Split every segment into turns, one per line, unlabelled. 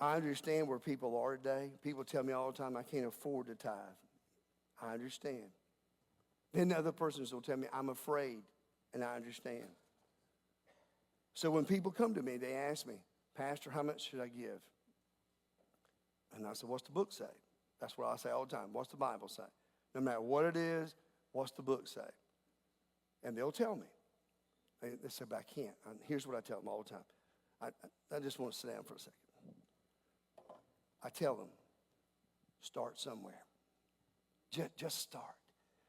I understand where people are today. People tell me all the time, I can't afford to tithe. I understand. Then the other persons will tell me, I'm afraid, and I understand. So when people come to me, they ask me, Pastor, how much should I give? And I said, what's the book say? That's what I say all the time. What's the Bible say? No matter what it is, what's the book say? And they'll tell me. They say, but I can't. Here's what I tell them all the time. I just want to sit down for a second. I tell them, start somewhere. Just start.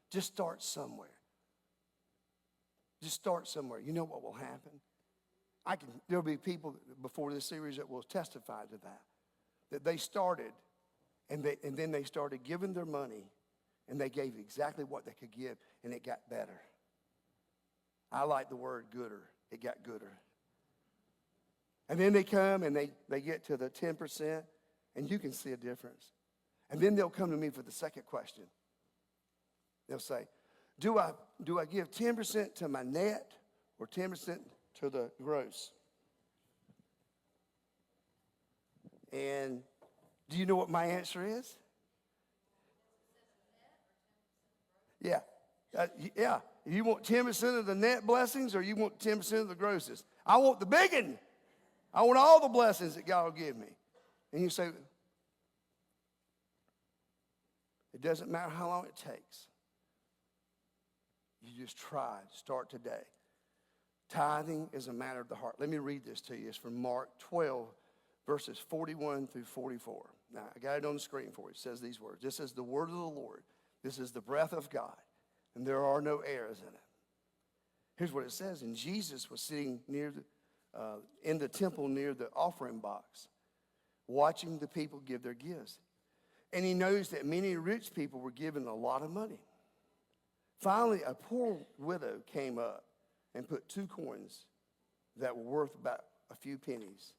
Just start somewhere. Just start somewhere. You know what will happen? There'll be people before this series that will testify to that they started, and then they started giving their money, and they gave exactly what they could give, and it got better. I like the word gooder. It got gooder. And then they come and they get to the 10%, and you can see a difference. And then they'll come to me for the second question. They'll say, do I give 10% to my net or 10% to the gross? And do you know what my answer is? Yeah. Yeah. You want 10% of the net blessings or you want 10% of the grosses? I want the big one. I want all the blessings that God will give me. And you say, it doesn't matter how long it takes. You just try. Start today. Tithing is a matter of the heart. Let me read this to you. It's from Mark 12, verses 41 through 44. Now, I got it on the screen for you. It says these words. This is the word of the Lord. This is the breath of God, and there are no errors in it. Here's what it says. And Jesus was sitting in the temple near the offering box, watching the people give their gifts. And he noticed that many rich people were giving a lot of money. Finally, a poor widow came up and put 2 coins that were worth about a few pennies.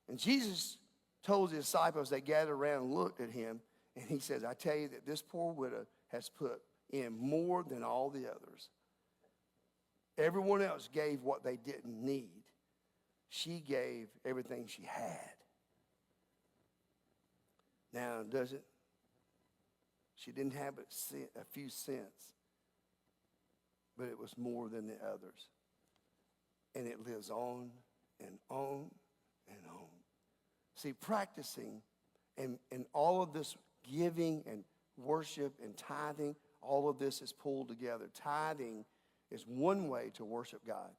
And Jesus told his disciples, they gathered around and looked at him, and he says, I tell you that this poor widow has put in more than all the others. Everyone else gave what they didn't need. She gave everything she had. Now, she didn't have a few cents, but it was more than the others. And it lives on and on and on. See, practicing and all of this giving and worship and tithing, all of this is pulled together. Tithing is one way to worship God.